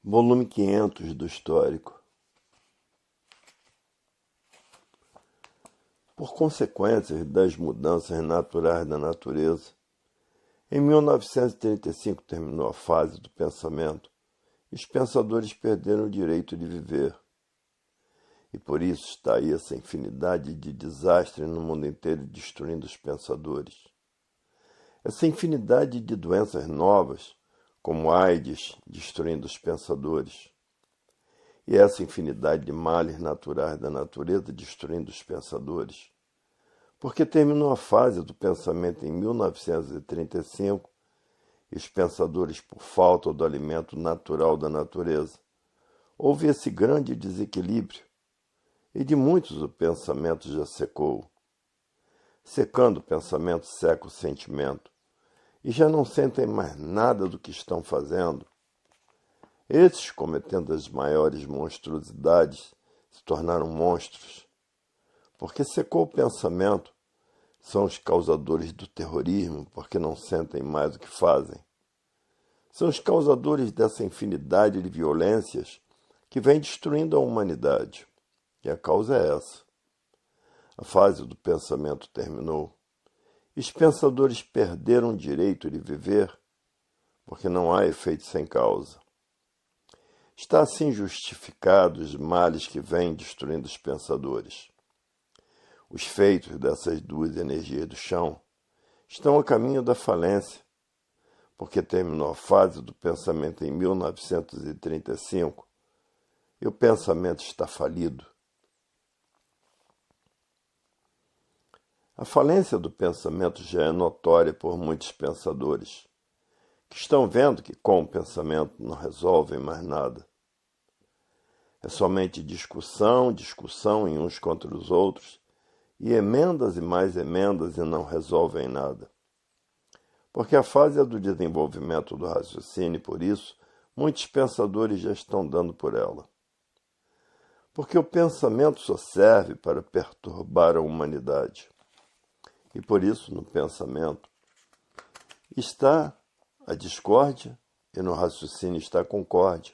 Volume 500 do Histórico. Por consequências das mudanças naturais da natureza, em 1935 terminou a fase do pensamento e os pensadores perderam o direito de viver. E por isso está aí essa infinidade de desastres no mundo inteiro destruindo os pensadores. Essa infinidade de doenças novas, como AIDS, destruindo os pensadores. E essa infinidade de males naturais da natureza destruindo os pensadores. Porque terminou a fase do pensamento em 1935 e os pensadores, por falta do alimento natural da natureza, houve esse grande desequilíbrio e de muitos o pensamento já secou. Secando o pensamento seca o sentimento e já não sentem mais nada do que estão fazendo. Esses, cometendo as maiores monstruosidades, se tornaram monstros. Porque secou o pensamento, são os causadores do terrorismo, porque não sentem mais o que fazem. São os causadores dessa infinidade de violências que vem destruindo a humanidade. E a causa é essa. A fase do pensamento terminou. E os pensadores perderam o direito de viver, porque não há efeito sem causa. Está assim justificado os males que vêm destruindo os pensadores. Os feitos dessas duas energias do chão estão a caminho da falência, porque terminou a fase do pensamento em 1935 e o pensamento está falido. A falência do pensamento já é notória por muitos pensadores, que estão vendo que com o pensamento não resolvem mais nada. É somente discussão em uns contra os outros, e emendas e mais emendas e não resolvem nada. Porque a fase é do desenvolvimento do raciocínio e por isso muitos pensadores já estão dando por ela. Porque o pensamento só serve para perturbar a humanidade. E por isso no pensamento está a discórdia e no raciocínio está a concórdia.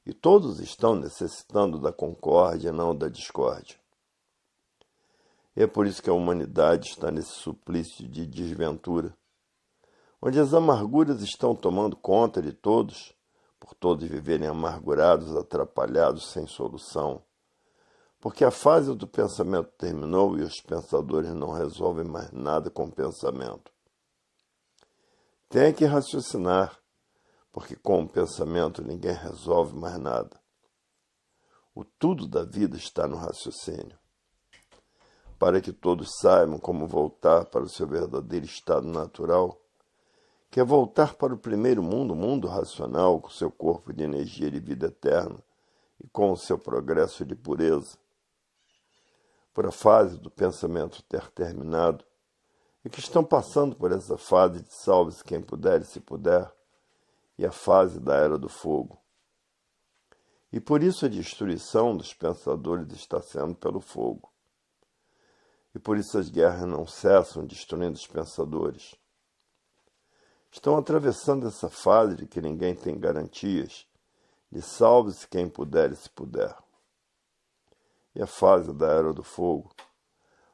E todos estão necessitando da concórdia, não da discórdia. E é por isso que a humanidade está nesse suplício de desventura, onde as amarguras estão tomando conta de todos, por todos viverem amargurados, atrapalhados, sem solução. Porque a fase do pensamento terminou e os pensadores não resolvem mais nada com o pensamento. Tem que raciocinar, porque com o pensamento ninguém resolve mais nada. O tudo da vida está no raciocínio. Para que todos saibam como voltar para o seu verdadeiro estado natural, que é voltar para o primeiro mundo, o mundo racional, com seu corpo de energia de vida eterna e com o seu progresso de pureza. Por a fase do pensamento ter terminado, e que estão passando por essa fase de salve-se quem puder e se puder, e a fase da era do fogo. E por isso a destruição dos pensadores está sendo pelo fogo. E por isso as guerras não cessam destruindo os pensadores. Estão atravessando essa fase de que ninguém tem garantias, de salve-se quem puder e se puder. E a fase da era do fogo,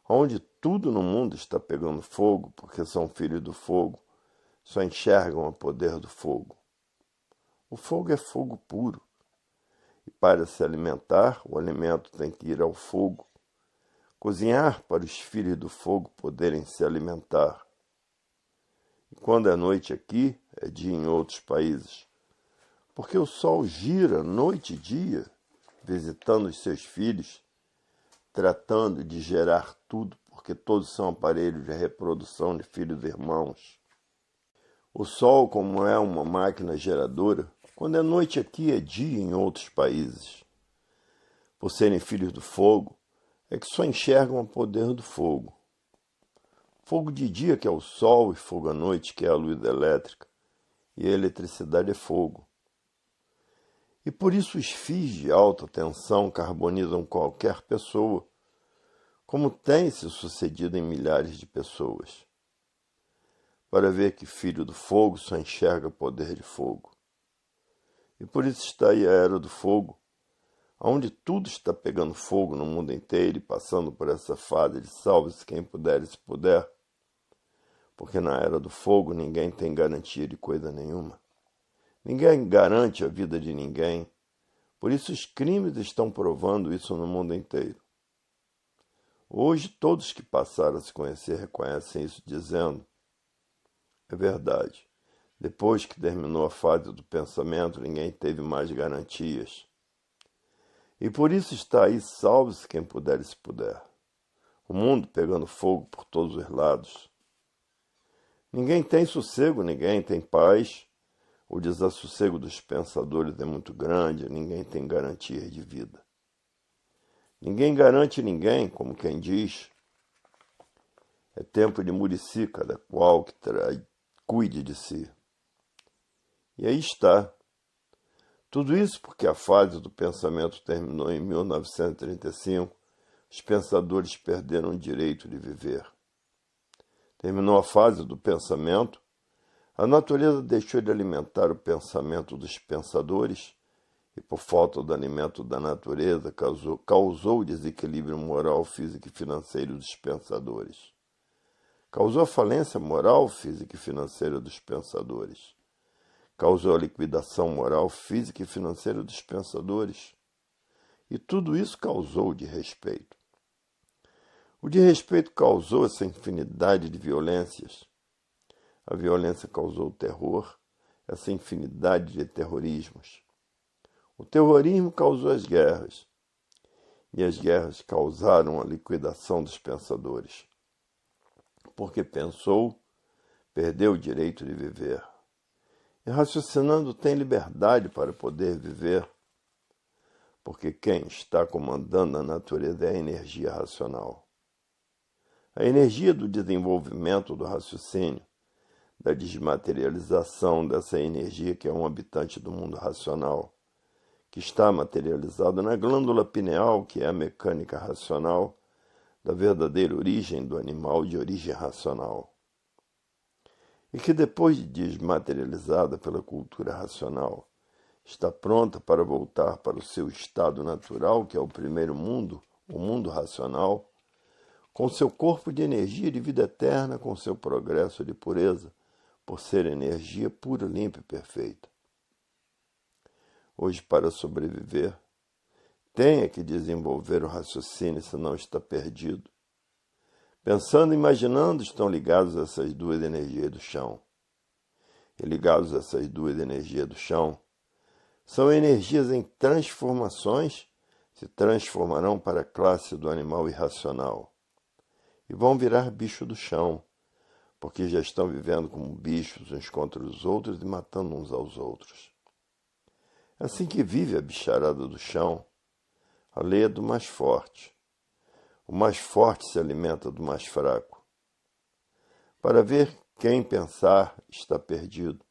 onde tudo no mundo está pegando fogo, porque são filhos do fogo, só enxergam o poder do fogo. O fogo é fogo puro, e para se alimentar, o alimento tem que ir ao fogo, cozinhar para os filhos do fogo poderem se alimentar. E quando é noite aqui, é dia em outros países, porque o sol gira noite e dia, visitando os seus filhos, tratando de gerar tudo, porque todos são aparelhos de reprodução de filhos e irmãos. O sol, como é uma máquina geradora, quando é noite aqui, é dia em outros países. Por serem filhos do fogo, é que só enxergam o poder do fogo. Fogo de dia, que é o sol, e fogo à noite, que é a luz elétrica, e a eletricidade é fogo. E por isso os fios de alta tensão carbonizam qualquer pessoa, como tem se sucedido em milhares de pessoas. Para ver que filho do fogo só enxerga poder de fogo. E por isso está aí a Era do Fogo, onde tudo está pegando fogo no mundo inteiro e passando por essa fase de salve-se quem puder e se puder, porque na Era do Fogo ninguém tem garantia de coisa nenhuma. Ninguém garante a vida de ninguém, por isso os crimes estão provando isso no mundo inteiro. Hoje todos que passaram a se conhecer reconhecem isso dizendo: é verdade, depois que terminou a fase do pensamento ninguém teve mais garantias. E por isso está aí, salve-se quem puder e se puder. O mundo pegando fogo por todos os lados. Ninguém tem sossego, ninguém tem paz. O desassossego dos pensadores é muito grande, ninguém tem garantias de vida. Ninguém garante ninguém, como quem diz. É tempo de Murici, cada qual que cuide de si. E aí está. Tudo isso porque a fase do pensamento terminou em 1935, os pensadores perderam o direito de viver. Terminou a fase do pensamento, a natureza deixou de alimentar o pensamento dos pensadores e, por falta do alimento da natureza, causou o desequilíbrio moral, físico e financeiro dos pensadores. Causou a falência moral, física e financeira dos pensadores. Causou a liquidação moral, física e financeira dos pensadores. E tudo isso causou o desrespeito. O desrespeito causou essa infinidade de violências. A violência causou o terror, essa infinidade de terrorismos. O terrorismo causou as guerras. E as guerras causaram a liquidação dos pensadores. Porque pensou, perdeu o direito de viver. E raciocinando tem liberdade para poder viver, porque quem está comandando a natureza é a energia racional. A energia do desenvolvimento do raciocínio, da desmaterialização dessa energia que é um habitante do mundo racional, que está materializado na glândula pineal, que é a mecânica racional, da verdadeira origem do animal de origem racional. E que depois de desmaterializada pela cultura racional, está pronta para voltar para o seu estado natural, que é o primeiro mundo, o mundo racional, com seu corpo de energia de vida eterna, com seu progresso de pureza, por ser energia pura, limpa e perfeita. Hoje, para sobreviver, tenha que desenvolver o raciocínio, senão está perdido. Pensando e imaginando, estão ligados a essas duas energias do chão. E ligados a essas duas energias do chão, são energias em transformações, se transformarão para a classe do animal irracional. E vão virar bicho do chão, porque já estão vivendo como bichos uns contra os outros e matando uns aos outros. É assim que vive a bicharada do chão, a lei é do mais forte. O mais forte se alimenta do mais fraco. Para ver quem pensar está perdido,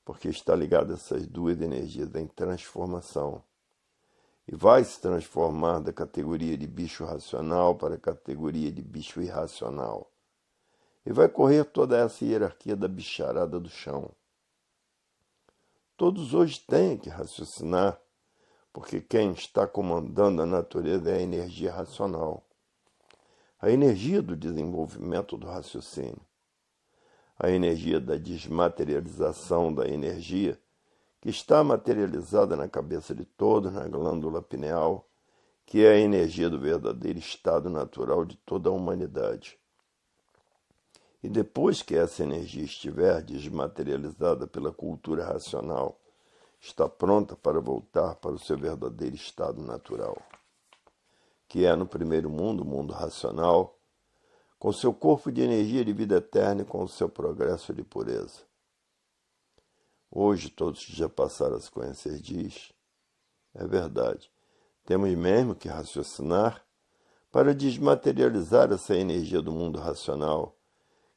porque está ligado a essas duas energias em transformação. E vai se transformar da categoria de bicho racional para a categoria de bicho irracional. E vai correr toda essa hierarquia da bicharada do chão. Todos hoje têm que raciocinar, porque quem está comandando a natureza é a energia racional. A energia do desenvolvimento do raciocínio, a energia da desmaterialização da energia, que está materializada na cabeça de todos, na glândula pineal, que é a energia do verdadeiro estado natural de toda a humanidade. E depois que essa energia estiver desmaterializada pela cultura racional, está pronta para voltar para o seu verdadeiro estado natural, que é no primeiro mundo, o mundo racional, com seu corpo de energia de vida eterna e com o seu progresso de pureza. Hoje, todos que já passaram a se conhecer diz, é verdade, temos mesmo que raciocinar para desmaterializar essa energia do mundo racional,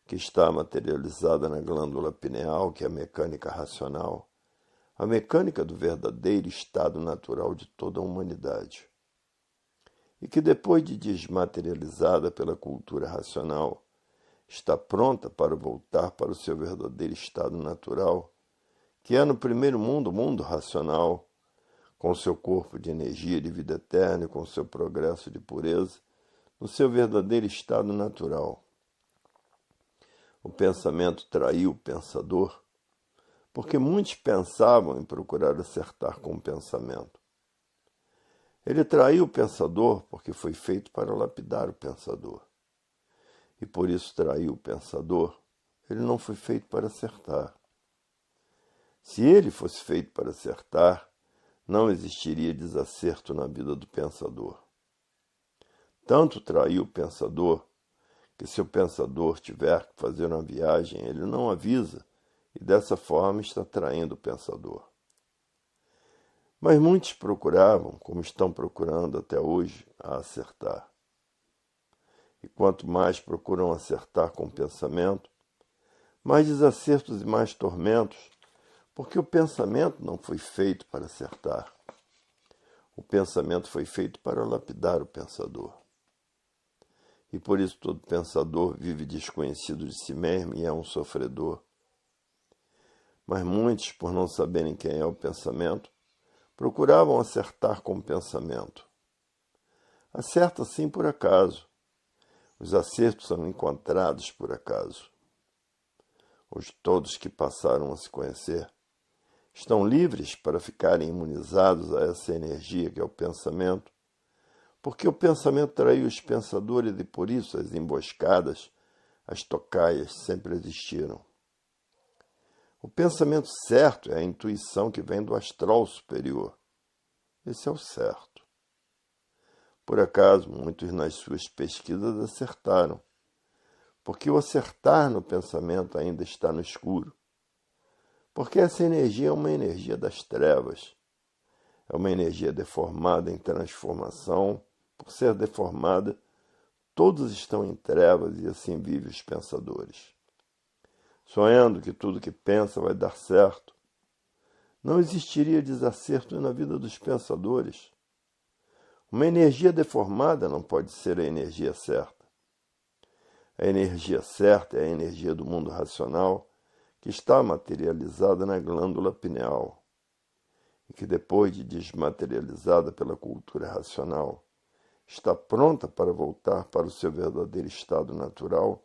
que está materializada na glândula pineal, que é a mecânica racional, a mecânica do verdadeiro estado natural de toda a humanidade. E que depois de desmaterializada pela cultura racional, está pronta para voltar para o seu verdadeiro estado natural, que é no primeiro mundo, o mundo racional, com seu corpo de energia de vida eterna e com seu progresso de pureza, no seu verdadeiro estado natural. O pensamento traiu o pensador, porque muitos pensavam em procurar acertar com o pensamento. Ele traiu o pensador porque foi feito para lapidar o pensador. E por isso traiu o pensador. Ele não foi feito para acertar. Se ele fosse feito para acertar, não existiria desacerto na vida do pensador. Tanto traiu o pensador, que se o pensador tiver que fazer uma viagem, ele não avisa, e dessa forma está traindo o pensador. Mas muitos procuravam, como estão procurando até hoje, a acertar. E quanto mais procuram acertar com o pensamento, mais desacertos e mais tormentos, porque o pensamento não foi feito para acertar. O pensamento foi feito para lapidar o pensador. E por isso todo pensador vive desconhecido de si mesmo e é um sofredor. Mas muitos, por não saberem quem é o pensamento, procuravam acertar com o pensamento. Acerta sim por acaso. Os acertos são encontrados por acaso. Hoje todos que passaram a se conhecer estão livres para ficarem imunizados a essa energia que é o pensamento, porque o pensamento traiu os pensadores e por isso as emboscadas, as tocaias sempre existiram. O pensamento certo é a intuição que vem do astral superior. Esse é o certo. Por acaso, muitos nas suas pesquisas acertaram, porque o acertar no pensamento ainda está no escuro. Porque essa energia é uma energia das trevas. É uma energia deformada em transformação. Por ser deformada, todos estão em trevas e assim vivem os pensadores. Sonhando que tudo que pensa vai dar certo, não existiria desacerto na vida dos pensadores. Uma energia deformada não pode ser a energia certa. A energia certa é a energia do mundo racional, que está materializada na glândula pineal, e que depois de desmaterializada pela cultura racional, está pronta para voltar para o seu verdadeiro estado natural,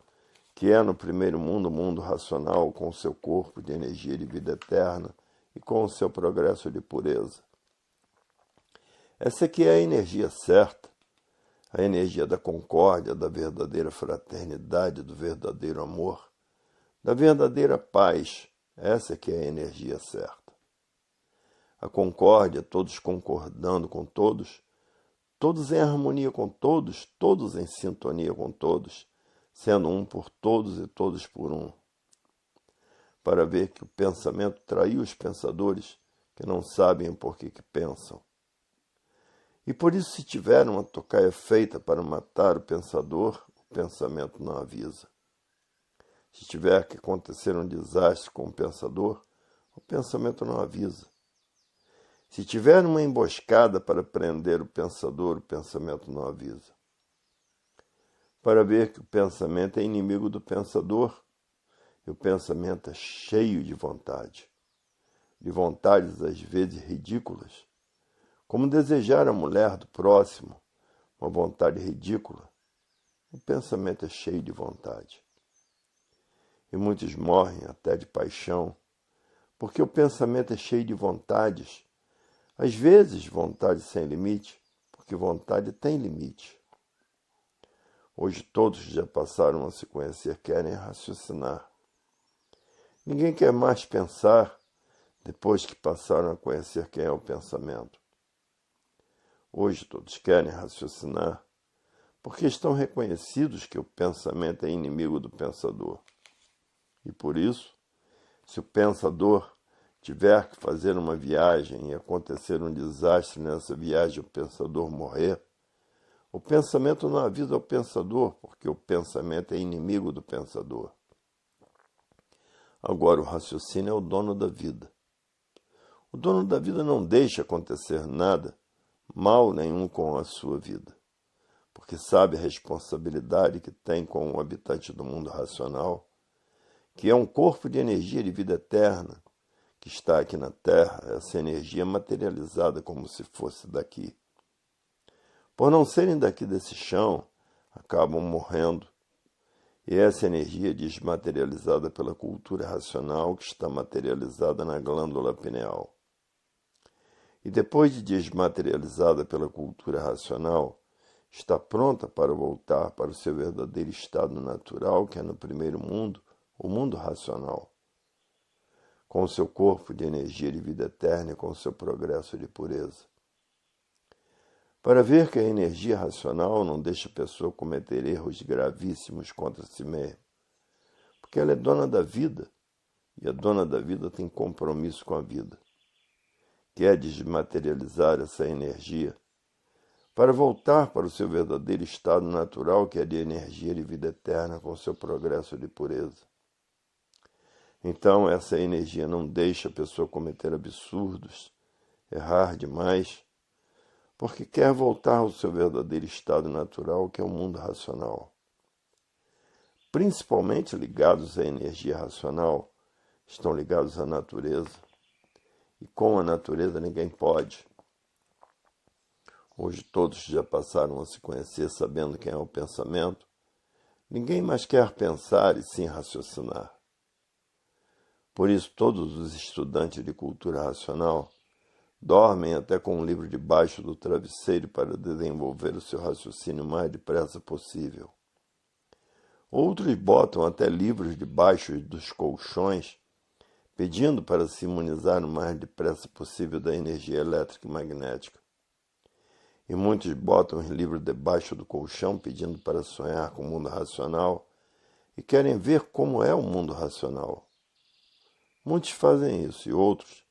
que é no primeiro mundo, o mundo racional, com o seu corpo de energia de vida eterna e com o seu progresso de pureza. Essa aqui é a energia certa, a energia da concórdia, da verdadeira fraternidade, do verdadeiro amor, da verdadeira paz. Essa aqui é a energia certa. A concórdia, todos concordando com todos, todos em harmonia com todos, todos em sintonia com todos, sendo um por todos e todos por um. Para ver que o pensamento traiu os pensadores que não sabem o porquê que pensam. E por isso, se tiver uma tocaia feita para matar o pensador, o pensamento não avisa. Se tiver que acontecer um desastre com o pensador, o pensamento não avisa. Se tiver uma emboscada para prender o pensamento não avisa. Para ver que o pensamento é inimigo do pensador, e o pensamento é cheio de vontades às vezes ridículas, como desejar a mulher do próximo, uma vontade ridícula. O pensamento é cheio de vontade. E muitos morrem até de paixão, porque o pensamento é cheio de vontades, às vezes vontade sem limite, porque vontade tem limite. Hoje todos que já passaram a se conhecer querem raciocinar. Ninguém quer mais pensar depois que passaram a conhecer quem é o pensamento. Hoje todos querem raciocinar porque estão reconhecidos que o pensamento é inimigo do pensador. E por isso, se o pensador tiver que fazer uma viagem e acontecer um desastre nessa viagem, o pensador morrer, o pensamento não avisa ao pensador, porque o pensamento é inimigo do pensador. Agora, o raciocínio é o dono da vida. O dono da vida não deixa acontecer nada, mal nenhum com a sua vida, porque sabe a responsabilidade que tem com o habitante do mundo racional, que é um corpo de energia de vida eterna, que está aqui na Terra, essa energia é materializada como se fosse daqui. Por não serem daqui desse chão, acabam morrendo. E essa energia é desmaterializada pela cultura racional que está materializada na glândula pineal. E depois de desmaterializada pela cultura racional, está pronta para voltar para o seu verdadeiro estado natural, que é no primeiro mundo, o mundo racional, com o seu corpo de energia de vida eterna e com o seu progresso de pureza. Para ver que a energia racional não deixa a pessoa cometer erros gravíssimos contra si mesma, porque ela é dona da vida, e a dona da vida tem compromisso com a vida. Quer desmaterializar essa energia para voltar para o seu verdadeiro estado natural, que é de energia de vida eterna com o seu progresso de pureza. Então, essa energia não deixa a pessoa cometer absurdos, errar demais, porque quer voltar ao seu verdadeiro estado natural, que é o mundo racional. Principalmente ligados à energia racional, estão ligados à natureza, e com a natureza ninguém pode. Hoje todos já passaram a se conhecer sabendo quem é o pensamento. Ninguém mais quer pensar e sim raciocinar. Por isso todos os estudantes de cultura racional dormem até com um livro debaixo do travesseiro para desenvolver o seu raciocínio o mais depressa possível. Outros botam até livros debaixo dos colchões, pedindo para se imunizar o mais depressa possível da energia elétrica e magnética. E muitos botam os livros debaixo do colchão, pedindo para sonhar com o mundo racional, e querem ver como é o mundo racional. Muitos fazem isso, e outros,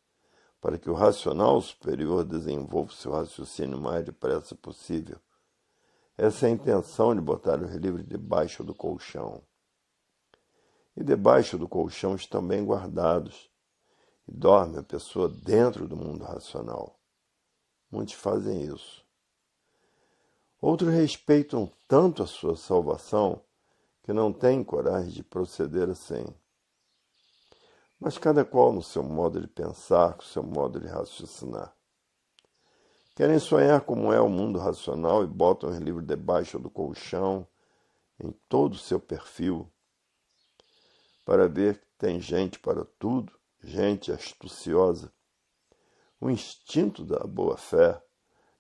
para que o racional superior desenvolva o seu raciocínio o mais depressa possível. Essa é a intenção de botar os livros debaixo do colchão. E debaixo do colchão estão bem guardados, e dorme a pessoa dentro do mundo racional. Muitos fazem isso. Outros respeitam tanto a sua salvação que não têm coragem de proceder assim. Mas cada qual no seu modo de pensar, com o seu modo de raciocinar. Querem sonhar como é o mundo racional e botam os livros debaixo do colchão, em todo o seu perfil, para ver que tem gente para tudo, gente astuciosa. O instinto da boa-fé,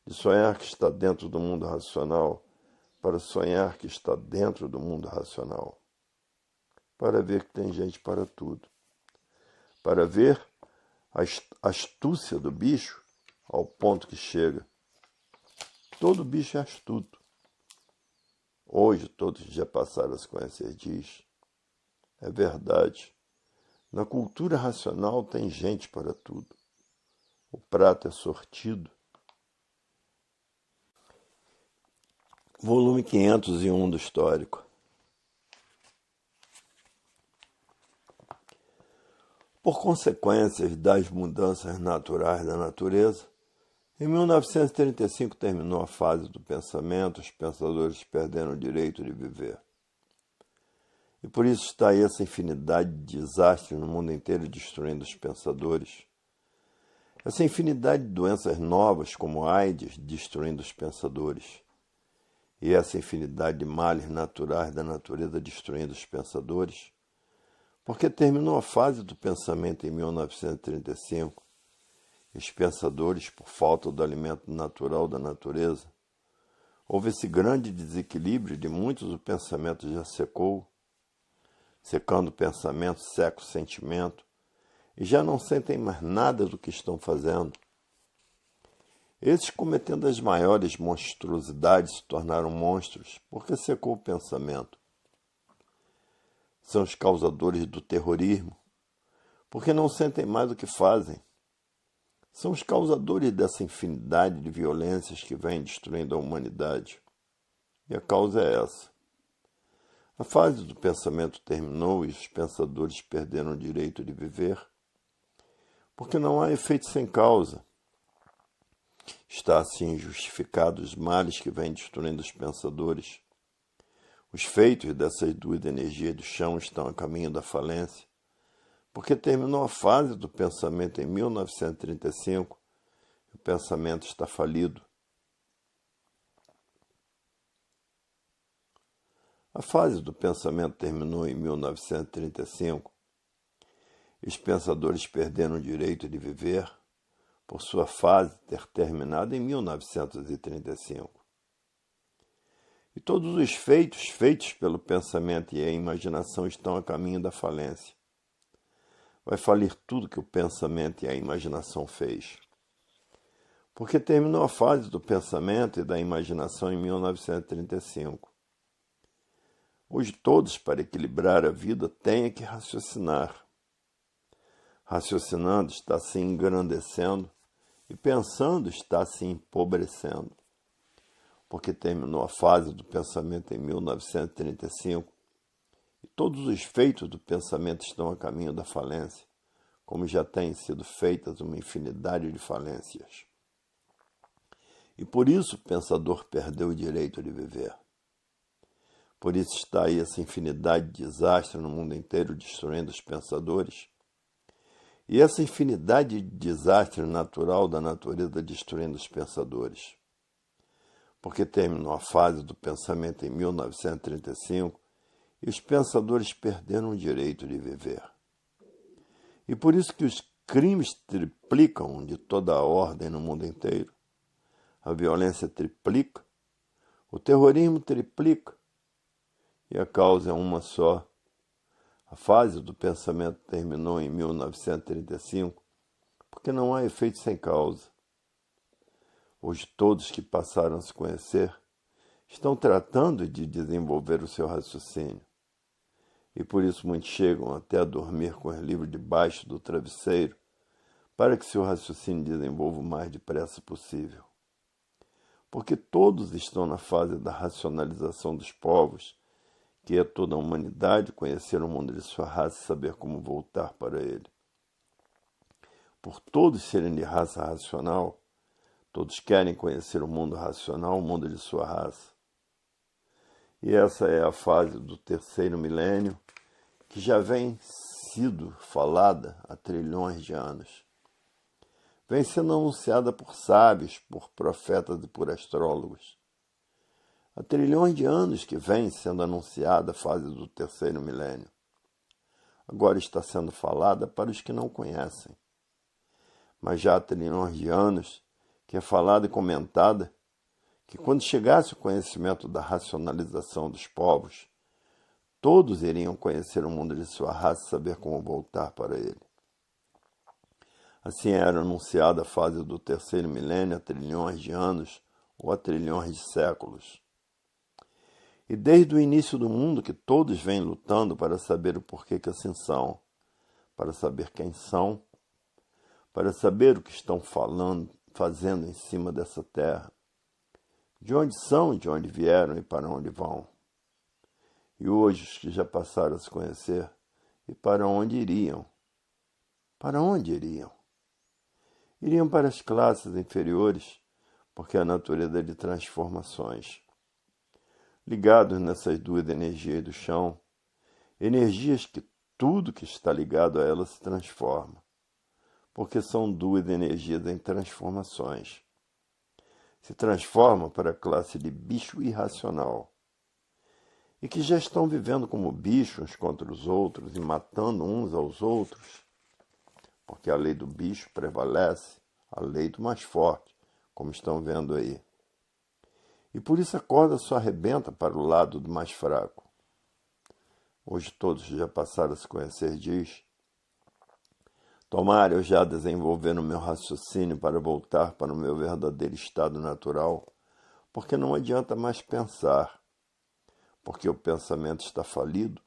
de sonhar que está dentro do mundo racional, para sonhar que está dentro do mundo racional, para ver que tem gente para tudo, para ver a astúcia do bicho ao ponto que chega. Todo bicho é astuto. Hoje todos já passaram a se conhecer disso. É verdade. Na cultura racional tem gente para tudo. O prato é sortido. Volume 501 do Histórico. Por consequências das mudanças naturais da natureza, em 1935 terminou a fase do pensamento, os pensadores perderam o direito de viver. E por isso está aí essa infinidade de desastres no mundo inteiro destruindo os pensadores. Essa infinidade de doenças novas, como a AIDS, destruindo os pensadores. E essa infinidade de males naturais da natureza destruindo os pensadores, porque terminou a fase do pensamento em 1935, e os pensadores, por falta do alimento natural da natureza, houve esse grande desequilíbrio de muitos, o pensamento já secou, secando o pensamento, seca o sentimento, e já não sentem mais nada do que estão fazendo. Esses, cometendo as maiores monstruosidades, se tornaram monstros, porque secou o pensamento. São os causadores do terrorismo, porque não sentem mais o que fazem. São os causadores dessa infinidade de violências que vem destruindo a humanidade. E a causa é essa. A fase do pensamento terminou e os pensadores perderam o direito de viver, porque não há efeito sem causa. Está assim justificado os males que vêm destruindo os pensadores. Os feitos dessas duas energias do chão estão a caminho da falência, Porque terminou a fase do pensamento em 1935, e o pensamento está falido. A fase do pensamento terminou em 1935, e os pensadores perderam o direito de viver por sua fase ter terminado em 1935. E todos os feitos pelo pensamento e a imaginação estão a caminho da falência. Vai falir tudo que o pensamento e a imaginação fez. Porque terminou a fase do pensamento e da imaginação em 1935. Hoje todos, para equilibrar a vida, têm que raciocinar. Raciocinando está se engrandecendo e pensando está se empobrecendo. Porque terminou a fase do pensamento em 1935 e todos os feitos do pensamento estão a caminho da falência, como já têm sido feitas uma infinidade de falências. E por isso o pensador perdeu o direito de viver. Por isso está aí essa infinidade de desastres no mundo inteiro destruindo os pensadores. E essa infinidade de desastre natural da natureza destruindo os pensadores. Porque terminou a fase do pensamento em 1935 e os pensadores perderam o direito de viver. E por isso que os crimes triplicam de toda a ordem no mundo inteiro. A violência triplica, o terrorismo triplica, e a causa é uma só. A fase do pensamento terminou em 1935, porque não há efeito sem causa. Hoje todos que passaram a se conhecer estão tratando de desenvolver o seu raciocínio. E por isso muitos chegam até a dormir com os livros debaixo do travesseiro, para que seu raciocínio desenvolva o mais depressa possível. Porque todos estão na fase da racionalização dos povos, que é toda a humanidade conhecer o mundo de sua raça e saber como voltar para ele. Por todos serem de raça racional, todos querem conhecer o mundo racional, o mundo de sua raça. E essa é a fase do terceiro milênio, que já vem sido falada há trilhões de anos. Vem sendo anunciada por sábios, por profetas e por astrólogos. Há trilhões de anos que vem sendo anunciada a fase do terceiro milênio. Agora está sendo falada para os que não conhecem. Mas já há trilhões de anos que é falada e comentada que quando chegasse o conhecimento da racionalização dos povos, todos iriam conhecer o mundo de sua raça e saber como voltar para ele. Assim era anunciada a fase do terceiro milênio há trilhões de anos ou há trilhões de séculos. E desde o início do mundo que todos vêm lutando para saber o porquê que assim são, para saber quem são, para saber o que estão fazendo em cima dessa terra, de onde são, de onde vieram e para onde vão. E hoje os que já passaram a se conhecer, e para onde iriam? Para onde iriam? Iriam para as classes inferiores, porque a natureza é de transformações. Ligados nessas duas energias do chão, energias que tudo que está ligado a elas se transforma, porque são duas energias em transformações. Se transforma para a classe de bicho irracional, e que já estão vivendo como bichos uns contra os outros e matando uns aos outros, porque a lei do bicho prevalece, a lei do mais forte, como estão vendo aí. E por isso a corda só arrebenta para o lado do mais fraco. Hoje todos já passaram a se conhecer, diz: tomara eu já desenvolver o meu raciocínio para voltar para o meu verdadeiro estado natural, porque não adianta mais pensar, porque o pensamento está falido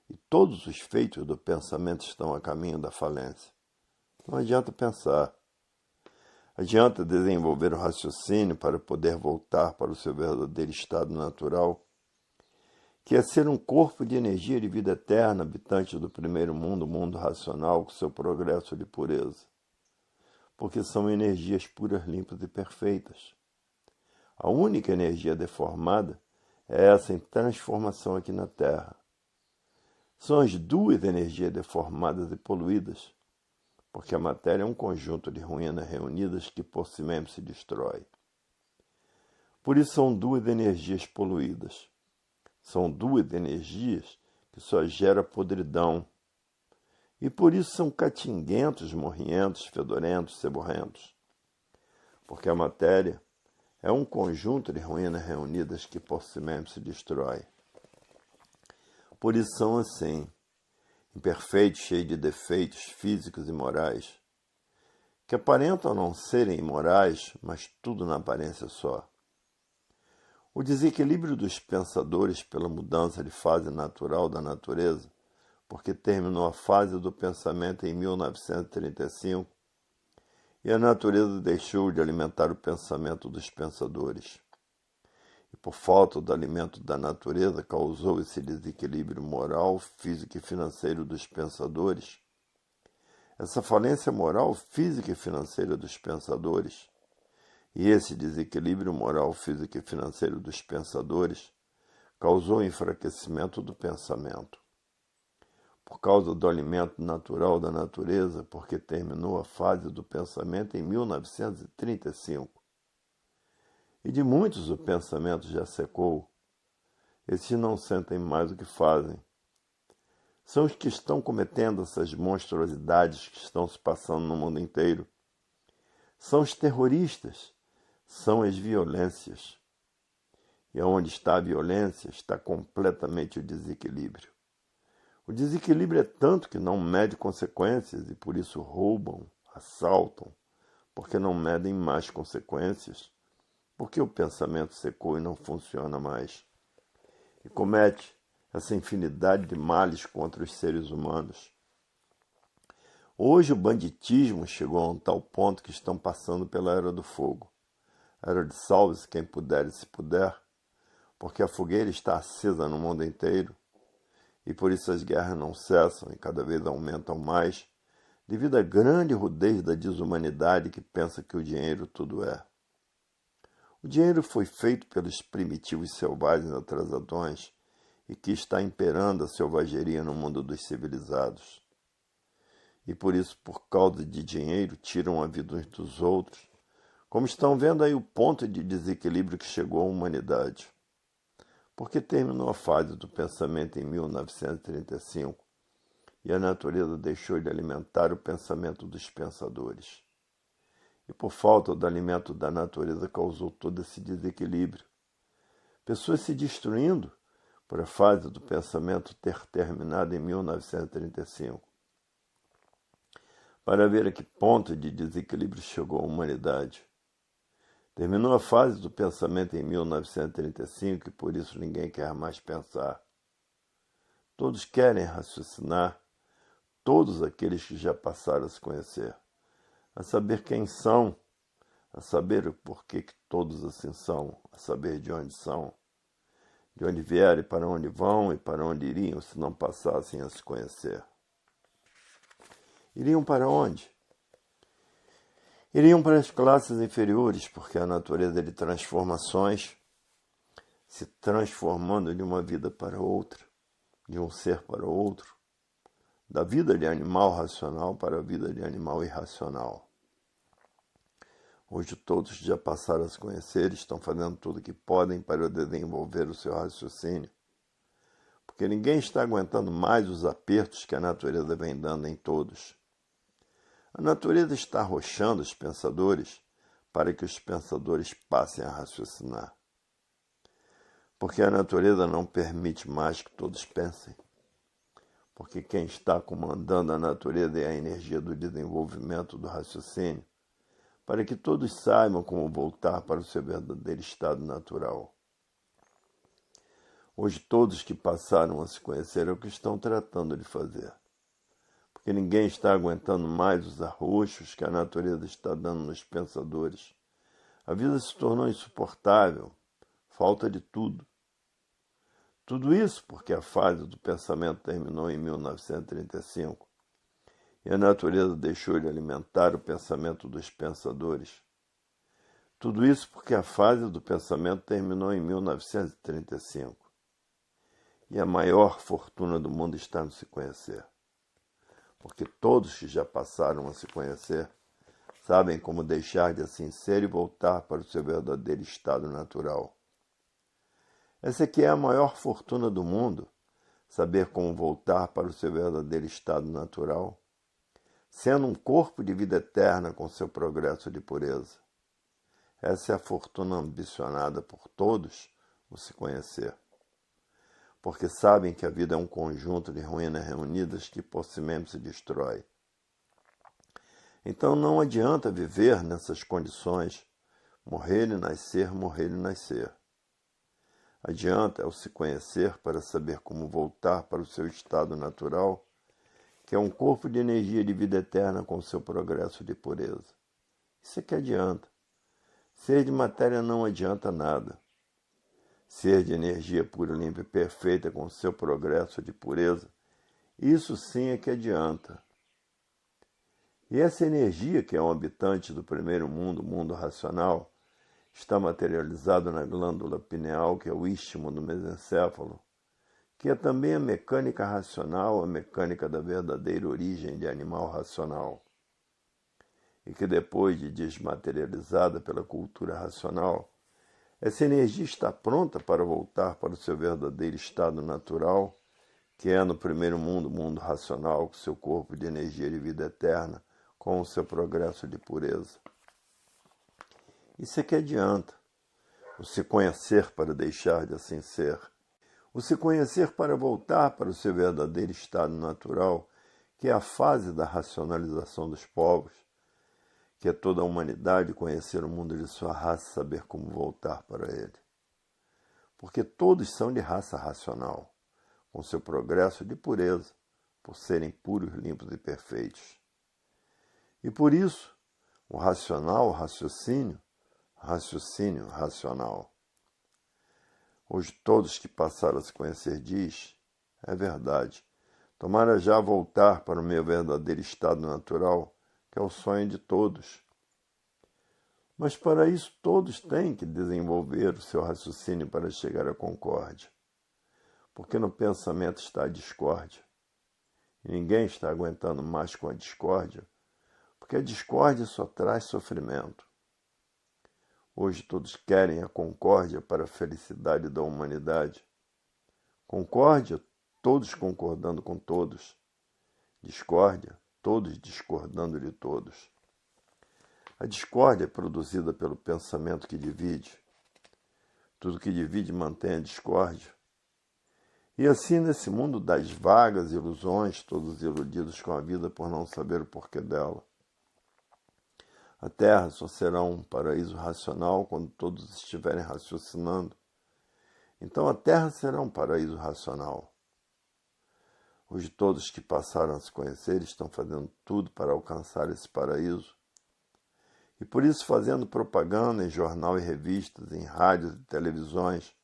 e todos os feitos do pensamento estão a caminho da falência. Não adianta pensar. Adianta desenvolver o raciocínio para poder voltar para o seu verdadeiro estado natural, que é ser um corpo de energia de vida eterna, habitante do primeiro mundo, o mundo racional, com seu progresso de pureza. Porque são energias puras, limpas e perfeitas. A única energia deformada é essa em transformação aqui na Terra. São as duas energias deformadas e poluídas, porque a matéria é um conjunto de ruínas reunidas que por si mesmo se destrói. Por isso são duas energias poluídas. São duas energias que só geram podridão. E por isso são catinguentos, morrientos, fedorentos, seborrentos. Porque a matéria é um conjunto de ruínas reunidas que por si mesmo se destrói. Por isso são assim, imperfeitos, cheios de defeitos físicos e morais, que aparentam não serem imorais, mas tudo na aparência só. O desequilíbrio dos pensadores pela mudança de fase natural da natureza, porque terminou a fase do pensamento em 1935 e a natureza deixou de alimentar o pensamento dos pensadores. E por falta do alimento da natureza causou esse desequilíbrio moral, físico e financeiro dos pensadores. Essa falência moral, física e financeira dos pensadores e esse desequilíbrio moral, físico e financeiro dos pensadores causou o enfraquecimento do pensamento. Por causa do alimento natural da natureza, porque terminou a fase do pensamento em 1935. E de muitos o pensamento já secou. Esses não sentem mais o que fazem. São os que estão cometendo essas monstruosidades que estão se passando no mundo inteiro. São os terroristas, são as violências. E onde está a violência, está completamente o desequilíbrio. O desequilíbrio é tanto que não mede consequências e por isso roubam, assaltam, porque não medem mais consequências, porque o pensamento secou e não funciona mais. E comete essa infinidade de males contra os seres humanos. Hoje o banditismo chegou a um tal ponto que estão passando pela Era do Fogo. Era de salve-se quem puder e se puder, porque a fogueira está acesa no mundo inteiro, e por isso as guerras não cessam e cada vez aumentam mais, devido à grande rudez da desumanidade que pensa que o dinheiro tudo é. O dinheiro foi feito pelos primitivos selvagens atrasadões e que está imperando a selvageria no mundo dos civilizados. E por isso, por causa de dinheiro, tiram a vida uns dos outros, como estão vendo aí o ponto de desequilíbrio que chegou à humanidade. Porque terminou a fase do pensamento em 1935 e a natureza deixou de alimentar o pensamento dos pensadores. E por falta do alimento da natureza causou todo esse desequilíbrio. Pessoas se destruindo por a fase do pensamento ter terminado em 1935. Para ver a que ponto de desequilíbrio chegou a humanidade. Terminou a fase do pensamento em 1935 e por isso ninguém quer mais pensar. Todos querem raciocinar, todos aqueles que já passaram a se conhecer, a saber quem são, a saber o porquê que todos assim são, a saber de onde vieram e para onde vão e para onde iriam se não passassem a se conhecer. Iriam para onde? Iriam para as classes inferiores, porque a natureza de transformações, se transformando de uma vida para outra, de um ser para outro, da vida de animal racional para a vida de animal irracional. Hoje todos já passaram a se conhecer, estão fazendo tudo o que podem para desenvolver o seu raciocínio, porque ninguém está aguentando mais os apertos que a natureza vem dando em todos. A natureza está arrochando os pensadores para que os pensadores passem a raciocinar. Porque a natureza não permite mais que todos pensem. Porque quem está comandando a natureza é a energia do desenvolvimento do raciocínio, para que todos saibam como voltar para o seu verdadeiro estado natural. Hoje todos que passaram a se conhecer é o que estão tratando de fazer. Porque ninguém está aguentando mais os arroxos que a natureza está dando nos pensadores. A vida se tornou insuportável, falta de tudo. Tudo isso porque a fase do pensamento terminou em 1935 e a natureza deixou de alimentar o pensamento dos pensadores. Tudo isso porque a fase do pensamento terminou em 1935 E a maior fortuna do mundo está no se conhecer. Porque todos que já passaram a se conhecer sabem como deixar de assim ser e voltar para o seu verdadeiro estado natural. Essa aqui é a maior fortuna do mundo, saber como voltar para o seu verdadeiro estado natural, sendo um corpo de vida eterna com seu progresso de pureza. Essa é a fortuna ambicionada por todos, o se conhecer. Porque sabem que a vida é um conjunto de ruínas reunidas que por si mesmo se destrói. Então não adianta viver nessas condições, morrer e nascer, morrer e nascer. Adianta o se conhecer para saber como voltar para o seu estado natural, que é um corpo de energia de vida eterna com seu progresso de pureza. Isso é que adianta. Ser de matéria não adianta nada. Ser de energia pura, limpa e perfeita com seu progresso de pureza, isso sim é que adianta. E essa energia, que é um habitante do primeiro mundo, o mundo racional, está materializada na glândula pineal, que é o istmo do mesencéfalo, que é também a mecânica racional, a mecânica da verdadeira origem de animal racional. E que depois de desmaterializada pela cultura racional, essa energia está pronta para voltar para o seu verdadeiro estado natural, que é no primeiro mundo, o mundo racional, com seu corpo de energia de vida eterna, com o seu progresso de pureza. Isso é que adianta. O se conhecer para deixar de assim ser. O se conhecer para voltar para o seu verdadeiro estado natural, que é a fase da racionalização dos povos, que é toda a humanidade conhecer o mundo de sua raça e saber como voltar para ele. Porque todos são de raça racional, com seu progresso de pureza, por serem puros, limpos e perfeitos. E por isso, o racional, o raciocínio racional. Hoje todos que passaram a se conhecer diz, é verdade, tomara já voltar para o meu verdadeiro estado natural, que é o sonho de todos. Mas para isso todos têm que desenvolver o seu raciocínio para chegar à concórdia. Porque no pensamento está a discórdia. E ninguém está aguentando mais com a discórdia, porque a discórdia só traz sofrimento. Hoje todos querem a concórdia para a felicidade da humanidade. Concórdia, todos concordando com todos. Discórdia, todos discordando de todos. A discórdia é produzida pelo pensamento que divide. Tudo que divide mantém a discórdia. E assim, nesse mundo das vagas ilusões, todos iludidos com a vida por não saber o porquê dela. A Terra só será um paraíso racional quando todos estiverem raciocinando. Então a Terra será um paraíso racional. Hoje todos que passaram a se conhecer estão fazendo tudo para alcançar esse paraíso. E por isso fazendo propaganda em jornal e revistas, em rádios e televisões,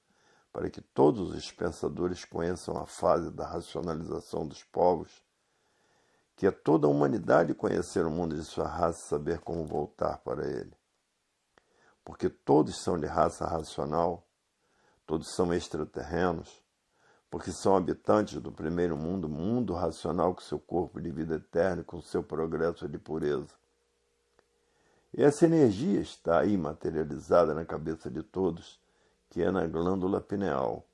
para que todos os pensadores conheçam a fase da racionalização dos povos, que é toda a humanidade conhecer o mundo de sua raça e saber como voltar para ele. Porque todos são de raça racional, todos são extraterrenos, porque são habitantes do primeiro mundo, mundo racional com seu corpo de vida eterna e com seu progresso de pureza. E essa energia está aí materializada na cabeça de todos, que é na glândula pineal,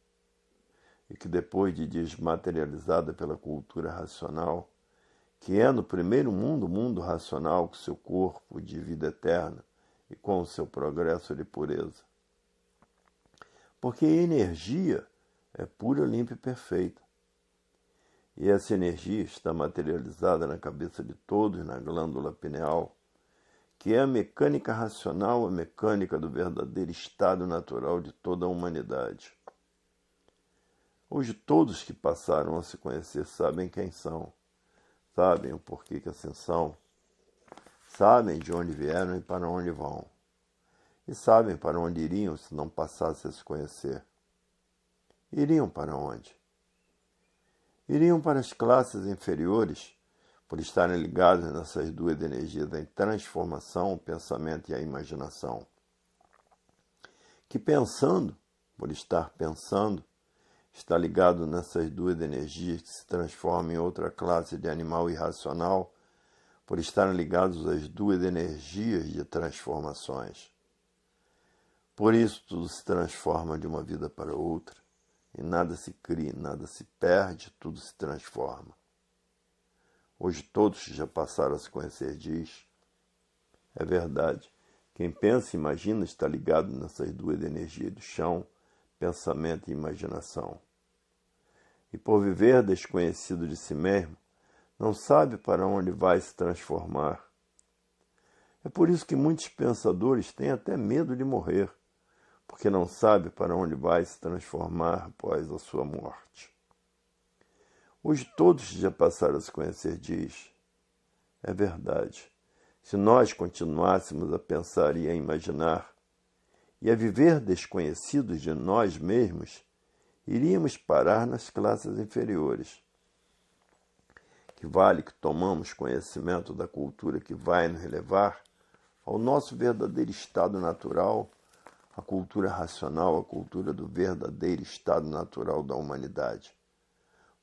e que depois de desmaterializada pela cultura racional, que é no primeiro mundo, mundo racional, com seu corpo de vida eterna e com o seu progresso de pureza. Porque a energia é pura, limpa e perfeita. E essa energia está materializada na cabeça de todos, na glândula pineal, que é a mecânica racional, a mecânica do verdadeiro estado natural de toda a humanidade. Hoje todos que passaram a se conhecer sabem quem são. Sabem o porquê que assim são, sabem de onde vieram e para onde vão, e sabem para onde iriam se não passassem a se conhecer. Iriam para onde? Iriam para as classes inferiores, por estarem ligados nessas duas energias, em transformação, o pensamento e a imaginação. Que pensando, por estar pensando, está ligado nessas duas energias que se transformam em outra classe de animal irracional por estarem ligados às duas energias de transformações. Por isso tudo se transforma de uma vida para outra, e nada se cria, nada se perde, tudo se transforma. Hoje todos que já passaram a se conhecer diz, é verdade, quem pensa e imagina está ligado nessas duas energias do chão, pensamento e imaginação. E por viver desconhecido de si mesmo, não sabe para onde vai se transformar. É por isso que muitos pensadores têm até medo de morrer, porque não sabe para onde vai se transformar após a sua morte. Hoje todos já passaram a se conhecer diz, é verdade, se nós continuássemos a pensar e a imaginar, e a viver desconhecidos de nós mesmos, iríamos parar nas classes inferiores. Que vale que tomamos conhecimento da cultura que vai nos levar ao nosso verdadeiro estado natural, a cultura racional, a cultura do verdadeiro estado natural da humanidade.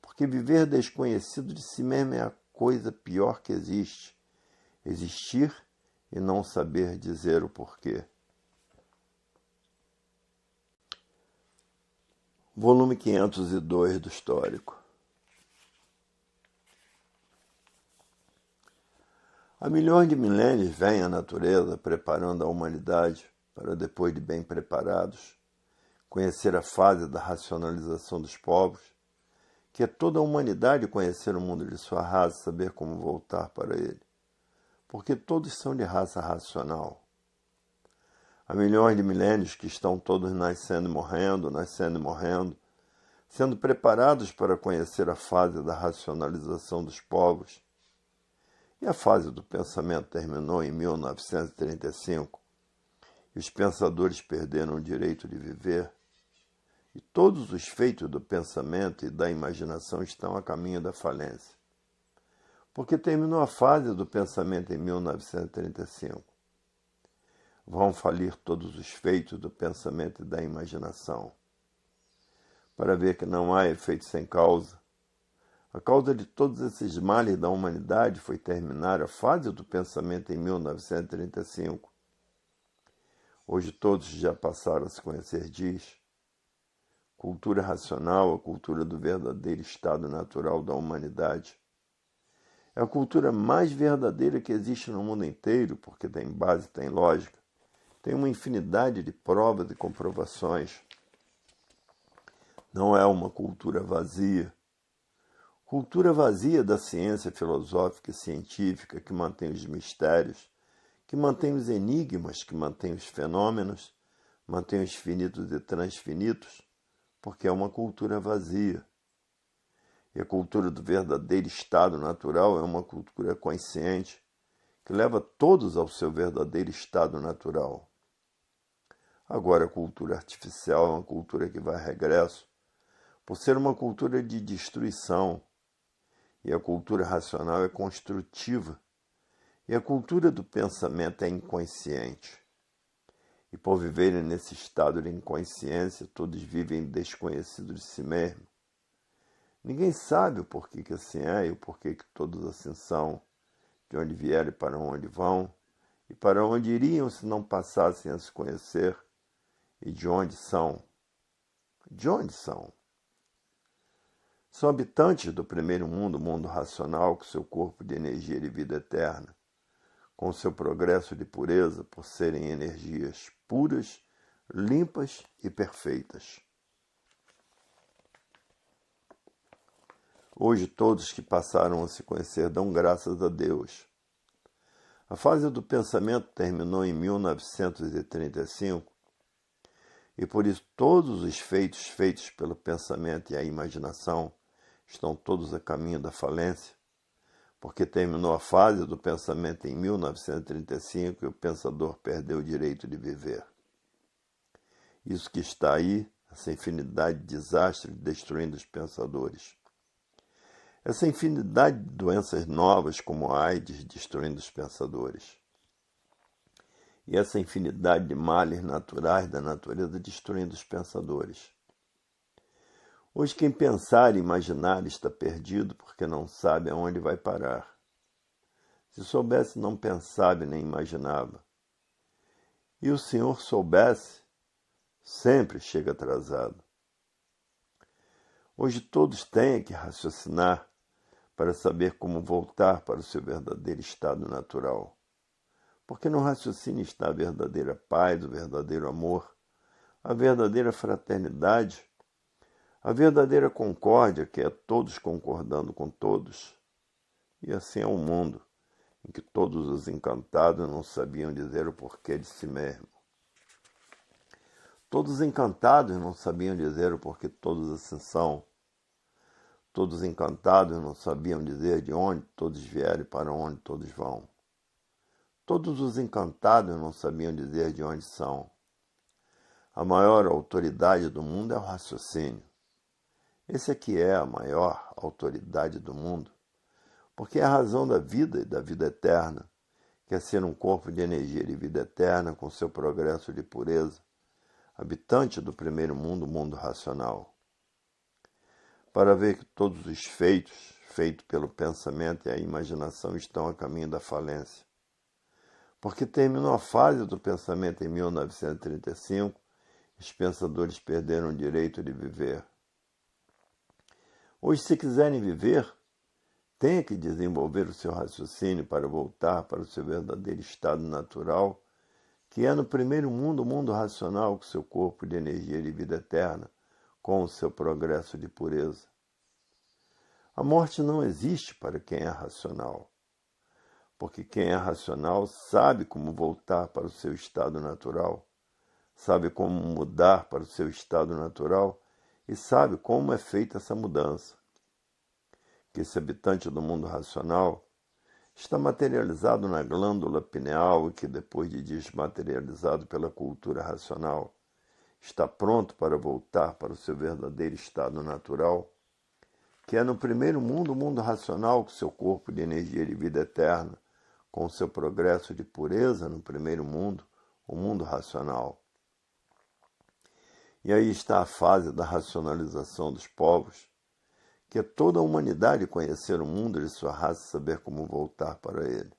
Porque viver desconhecido de si mesmo é a coisa pior que existe. Existir e não saber dizer o porquê. Volume 502 do Histórico. Há milhões de milênios vem a natureza preparando a humanidade para, depois de bem preparados, conhecer a fase da racionalização dos povos, que é toda a humanidade conhecer o mundo de sua raça e saber como voltar para ele, porque todos são de raça racional. Há milhões de milênios que estão todos nascendo e morrendo, sendo preparados para conhecer a fase da racionalização dos povos. E a fase do pensamento terminou em 1935, e os pensadores perderam o direito de viver, e todos os feitos do pensamento e da imaginação estão a caminho da falência. Porque terminou a fase do pensamento em 1935. Vão falir todos os feitos do pensamento e da imaginação. Para ver que não há efeito sem causa, a causa de todos esses males da humanidade foi terminar a fase do pensamento em 1935. Hoje todos já passaram a se conhecer diz, cultura racional, a cultura do verdadeiro estado natural da humanidade. É a cultura mais verdadeira que existe no mundo inteiro, porque tem base, tem lógica, tem uma infinidade de provas e comprovações. Não é uma cultura vazia. Cultura vazia da ciência filosófica e científica que mantém os mistérios, que mantém os enigmas, que mantém os fenômenos, mantém os finitos e transfinitos, porque é uma cultura vazia. E a cultura do verdadeiro estado natural é uma cultura consciente, que leva todos ao seu verdadeiro estado natural. Agora, a cultura artificial é uma cultura que vai a regresso, por ser uma cultura de destruição, e a cultura racional é construtiva, e a cultura do pensamento é inconsciente. E por viverem nesse estado de inconsciência, todos vivem desconhecidos de si mesmo. Ninguém sabe o porquê que assim é e o porquê que todos assim são, de onde vieram e para onde vão, e para onde iriam se não passassem a se conhecer, e de onde são. De onde são? São habitantes do primeiro mundo, o mundo racional, com seu corpo de energia de vida eterna, com seu progresso de pureza por serem energias puras, limpas e perfeitas. Hoje todos que passaram a se conhecer dão graças a Deus. A fase do pensamento terminou em 1935, e por isso todos os feitos pelo pensamento e a imaginação estão todos a caminho da falência, porque terminou a fase do pensamento em 1935 e o pensador perdeu o direito de viver. Isso que está aí, essa infinidade de desastres destruindo os pensadores. Essa infinidade de doenças novas como a AIDS destruindo os pensadores. E essa infinidade de males naturais da natureza destruindo os pensadores. Hoje quem pensar e imaginar está perdido porque não sabe aonde vai parar. Se soubesse, não pensava e nem imaginava. E o Senhor soubesse, sempre chega atrasado. Hoje todos têm que raciocinar para saber como voltar para o seu verdadeiro estado natural. Porque no raciocínio está a verdadeira paz, o verdadeiro amor, a verdadeira fraternidade, a verdadeira concórdia, que é todos concordando com todos. E assim é o mundo, em que todos os encantados não sabiam dizer o porquê de si mesmo. Todos os encantados não sabiam dizer o porquê todos assim são. Todos os encantados não sabiam dizer de onde todos vieram e para onde todos vão. Todos os encantados não sabiam dizer de onde são. A maior autoridade do mundo é o raciocínio. Esse aqui é a maior autoridade do mundo, porque é a razão da vida e da vida eterna, que é ser um corpo de energia de vida eterna com seu progresso de pureza, habitante do primeiro mundo, o mundo racional. Para ver que todos os feitos pelo pensamento e a imaginação, estão a caminho da falência. Porque terminou a fase do pensamento em 1935, os pensadores perderam o direito de viver. Hoje, se quiserem viver, têm que desenvolver o seu raciocínio para voltar para o seu verdadeiro estado natural, que é no primeiro mundo, o mundo racional, com seu corpo de energia de vida eterna, com o seu progresso de pureza. A morte não existe para quem é racional, porque quem é racional sabe como voltar para o seu estado natural, sabe como mudar para o seu estado natural e sabe como é feita essa mudança. Que esse habitante do mundo racional está materializado na glândula pineal e que, depois de desmaterializado pela cultura racional, está pronto para voltar para o seu verdadeiro estado natural, que é no primeiro mundo, o mundo racional, com seu corpo de energia de vida eterna, com seu progresso de pureza no primeiro mundo, o mundo racional. E aí está a fase da racionalização dos povos, que é toda a humanidade conhecer o mundo de sua raça e saber como voltar para ele.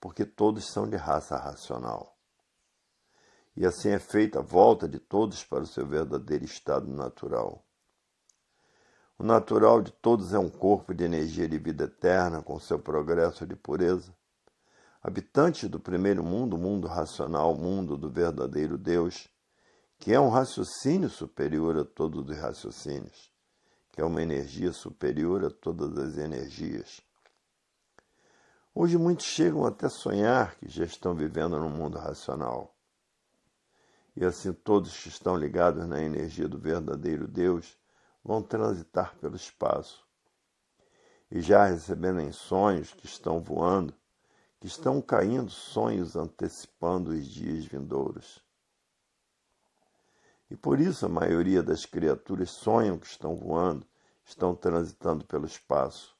Porque todos são de raça racional. E assim é feita a volta de todos para o seu verdadeiro estado natural. O natural de todos é um corpo de energia de vida eterna com seu progresso de pureza. Habitantes do primeiro mundo, o mundo racional, o mundo do verdadeiro Deus, que é um raciocínio superior a todos os raciocínios, que é uma energia superior a todas as energias. Hoje muitos chegam até a sonhar que já estão vivendo no mundo racional. E assim todos que estão ligados na energia do verdadeiro Deus vão transitar pelo espaço. E já recebendo em sonhos que estão voando, que estão caindo sonhos antecipando os dias vindouros. E por isso a maioria das criaturas sonham que estão voando, estão transitando pelo espaço.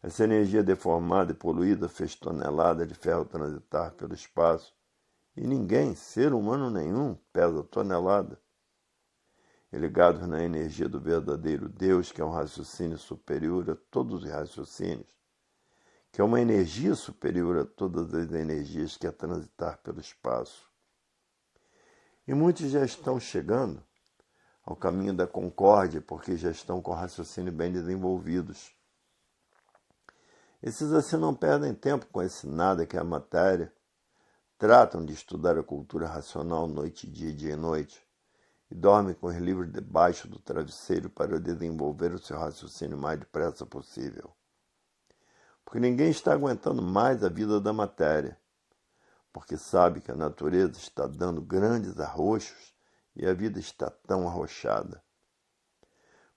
Essa energia deformada e poluída fez toneladas de ferro transitar pelo espaço, e ninguém, ser humano nenhum, pesa tonelada. E ligados na energia do verdadeiro Deus, que é um raciocínio superior a todos os raciocínios, que é uma energia superior a todas as energias que é transitar pelo espaço. E muitos já estão chegando ao caminho da concórdia, porque já estão com o raciocínio bem desenvolvidos. Esses assim não perdem tempo com esse nada que é a matéria, tratam de estudar a cultura racional noite e dia e noite, e dormem com os livros debaixo do travesseiro para desenvolver o seu raciocínio o mais depressa possível. Porque ninguém está aguentando mais a vida da matéria, porque sabe que a natureza está dando grandes arroxos e a vida está tão arrochada.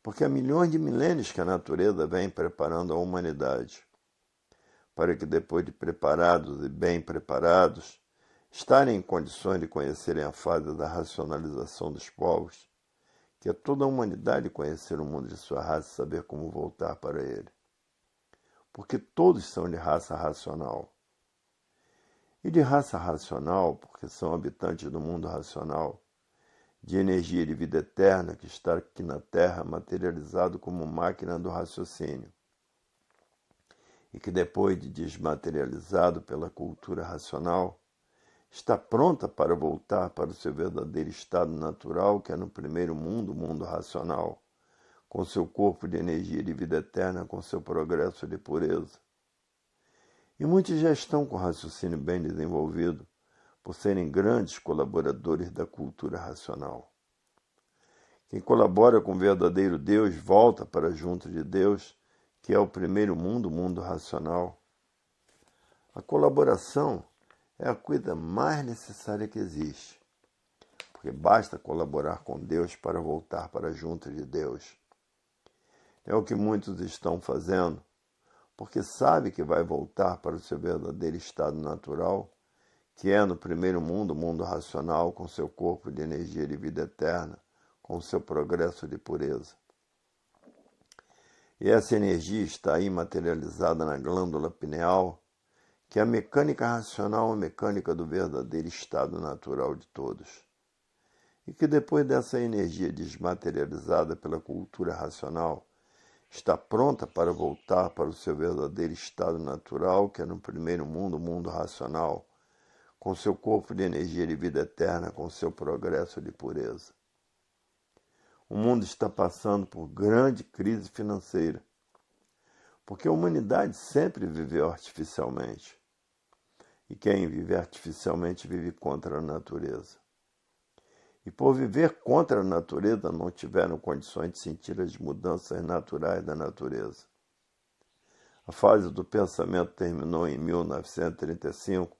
Porque há milhões de milênios que a natureza vem preparando a humanidade, para que depois de preparados e bem preparados, estarem em condições de conhecerem a fase da racionalização dos povos, que é toda a humanidade conhecer o mundo de sua raça e saber como voltar para ele. Porque todos são de raça racional. E de raça racional, porque são habitantes do mundo racional, de energia e de vida eterna que está aqui na Terra materializado como máquina do raciocínio e que depois de desmaterializado pela cultura racional, está pronta para voltar para o seu verdadeiro estado natural, que é no primeiro mundo, o mundo racional, com seu corpo de energia e de vida eterna, com seu progresso de pureza. E muitos já estão com o raciocínio bem desenvolvido, por serem grandes colaboradores da cultura racional. Quem colabora com o verdadeiro Deus volta para junto de Deus, que é o primeiro mundo, o mundo racional. A colaboração é a coisa mais necessária que existe, porque basta colaborar com Deus para voltar para junto de Deus. É o que muitos estão fazendo, porque sabe que vai voltar para o seu verdadeiro estado natural, que é no primeiro mundo, o mundo racional, com seu corpo de energia de vida eterna, com seu progresso de pureza. E essa energia está aí materializada na glândula pineal, que é a mecânica racional, a mecânica do verdadeiro estado natural de todos. E que depois dessa energia desmaterializada pela cultura racional, está pronta para voltar para o seu verdadeiro estado natural, que é no primeiro mundo, o mundo racional, com seu corpo de energia de vida eterna, com seu progresso de pureza. O mundo está passando por grande crise financeira, porque a humanidade sempre viveu artificialmente. E quem vive artificialmente vive contra a natureza. E por viver contra a natureza não tiveram condições de sentir as mudanças naturais da natureza. A fase do pensamento terminou em 1935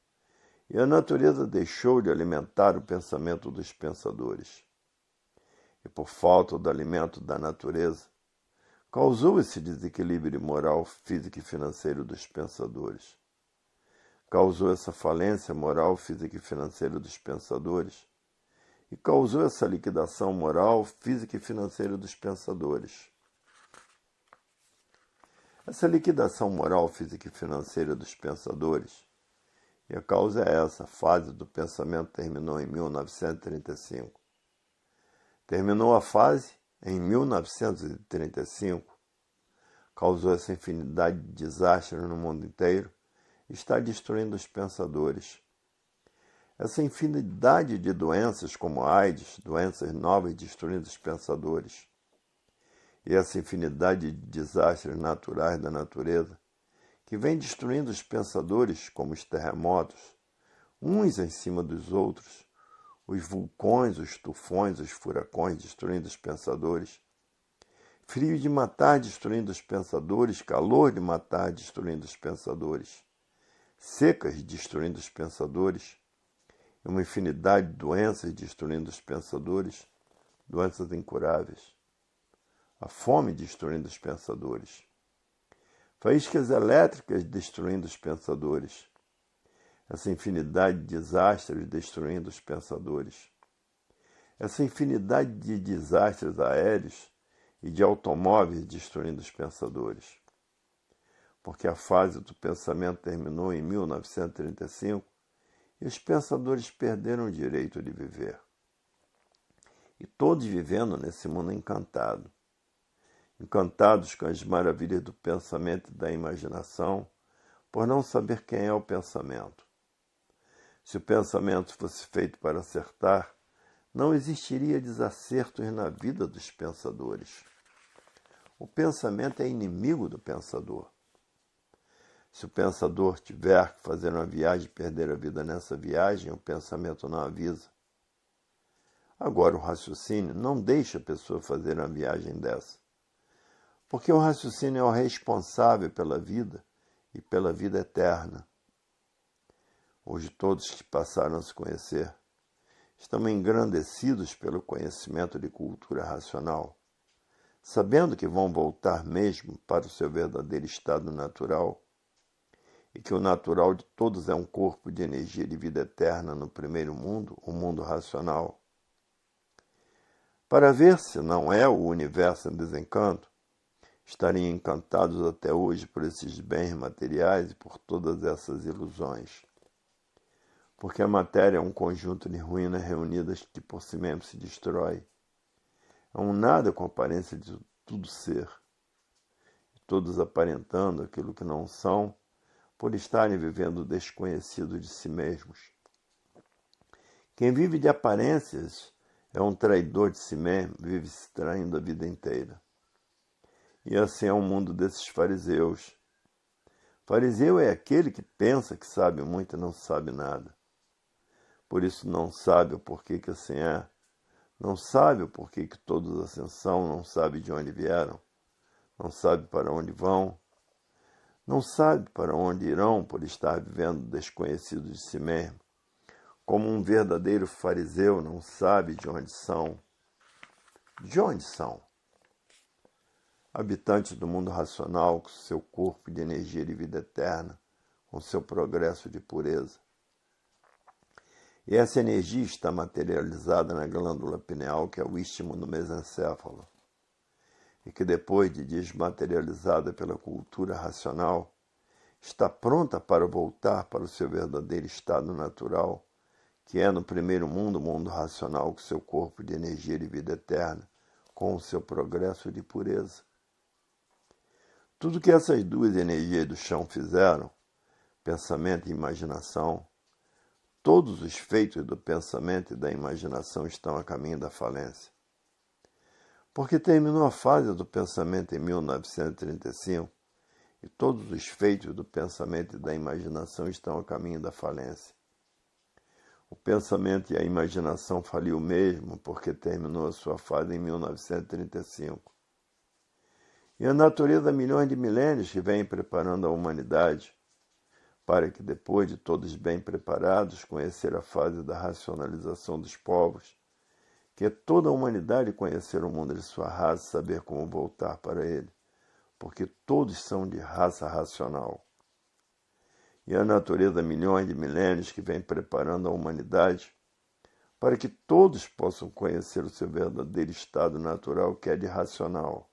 e a natureza deixou de alimentar o pensamento dos pensadores. E por falta do alimento da natureza, causou esse desequilíbrio moral, físico e financeiro dos pensadores. Causou essa falência moral, física e financeira dos pensadores e causou essa liquidação moral, física e financeira dos pensadores. Essa liquidação moral, física e financeira dos pensadores, e a causa é essa, a fase do pensamento terminou em 1935. Terminou a fase em 1935, causou essa infinidade de desastres no mundo inteiro e está destruindo os pensadores. Essa infinidade de doenças como AIDS, doenças novas destruindo os pensadores. E essa infinidade de desastres naturais da natureza que vem destruindo os pensadores como os terremotos, uns em cima dos outros, os vulcões, os tufões, os furacões destruindo os pensadores, frio de matar destruindo os pensadores, calor de matar destruindo os pensadores, secas destruindo os pensadores, e uma infinidade de doenças destruindo os pensadores, doenças incuráveis, a fome destruindo os pensadores, faíscas elétricas destruindo os pensadores, essa infinidade de desastres destruindo os pensadores, essa infinidade de desastres aéreos e de automóveis destruindo os pensadores. Porque a fase do pensamento terminou em 1935 e os pensadores perderam o direito de viver. E todos vivendo nesse mundo encantado, encantados com as maravilhas do pensamento e da imaginação, por não saber quem é o pensamento. Se o pensamento fosse feito para acertar, não existiria desacertos na vida dos pensadores. O pensamento é inimigo do pensador. Se o pensador tiver que fazer uma viagem e perder a vida nessa viagem, o pensamento não avisa. Agora, o raciocínio não deixa a pessoa fazer uma viagem dessa, porque o raciocínio é o responsável pela vida e pela vida eterna. Hoje todos que passaram a se conhecer estão engrandecidos pelo conhecimento de cultura racional, sabendo que vão voltar mesmo para o seu verdadeiro estado natural e que o natural de todos é um corpo de energia de vida eterna no primeiro mundo, o mundo racional. Para ver se não é o universo em desencanto, estariam encantados até hoje por esses bens materiais e por todas essas ilusões. porque a matéria é um conjunto de ruínas reunidas que por si mesmo se destrói. É um nada com aparência de tudo ser, e todos aparentando aquilo que não são, por estarem vivendo o desconhecido de si mesmos. Quem vive de aparências é um traidor de si mesmo, vive se traindo a vida inteira. E assim é o mundo desses fariseus. Fariseu é aquele que pensa que sabe muito e não sabe nada. Por isso não sabe o porquê que assim é. Não sabe o porquê que todos assim são, não sabe de onde vieram, não sabe para onde vão, não sabe para onde irão por estar vivendo desconhecido de si mesmo. Como um verdadeiro fariseu não sabe de onde são. De onde são? Habitantes do mundo racional, com seu corpo de energia de vida eterna, com seu progresso de pureza. E essa energia está materializada na glândula pineal, que é o istmo do mesencéfalo, e que depois de desmaterializada pela cultura racional, está pronta para voltar para o seu verdadeiro estado natural, que é no primeiro mundo, o mundo racional, com seu corpo de energia de vida eterna, com o seu progresso de pureza. Tudo que essas duas energias do chão fizeram, pensamento e imaginação, todos os feitos do pensamento e da imaginação estão a caminho da falência. Porque terminou a fase do pensamento em 1935 e todos os feitos do pensamento e da imaginação estão a caminho da falência. O pensamento e a imaginação faliu mesmo porque terminou a sua fase em 1935. E a natureza há milhões de milênios que vem preparando a humanidade para que, depois de todos bem preparados, conhecer a fase da racionalização dos povos, que é toda a humanidade conhecer o mundo de sua raça e saber como voltar para ele, porque todos são de raça racional. E a natureza há milhões de milênios que vem preparando a humanidade para que todos possam conhecer o seu verdadeiro estado natural, que é de racional.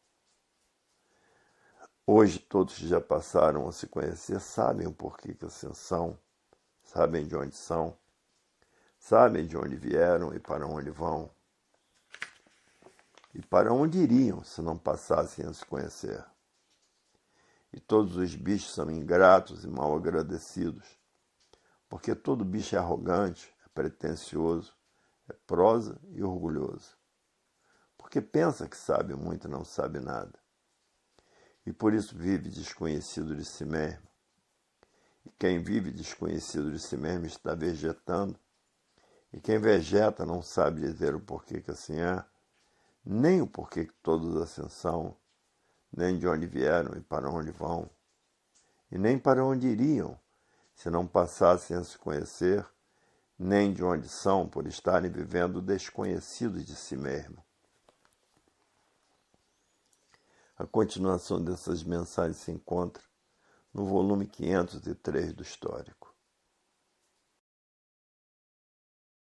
Hoje todos que já passaram a se conhecer sabem o porquê que assim são, sabem de onde são, sabem de onde vieram e para onde vão, e para onde iriam se não passassem a se conhecer. E todos os bichos são ingratos e mal agradecidos, porque todo bicho é arrogante, é pretensioso, é prosa e orgulhoso, porque pensa que sabe muito e não sabe nada. E por isso vive desconhecido de si mesmo. E quem vive desconhecido de si mesmo está vegetando. E quem vegeta não sabe dizer o porquê que assim é, nem o porquê que todos assim são, nem de onde vieram e para onde vão, e nem para onde iriam, se não passassem a se conhecer, nem de onde são, por estarem vivendo desconhecidos de si mesmo. A continuação dessas mensagens se encontra no volume 503 do Histórico.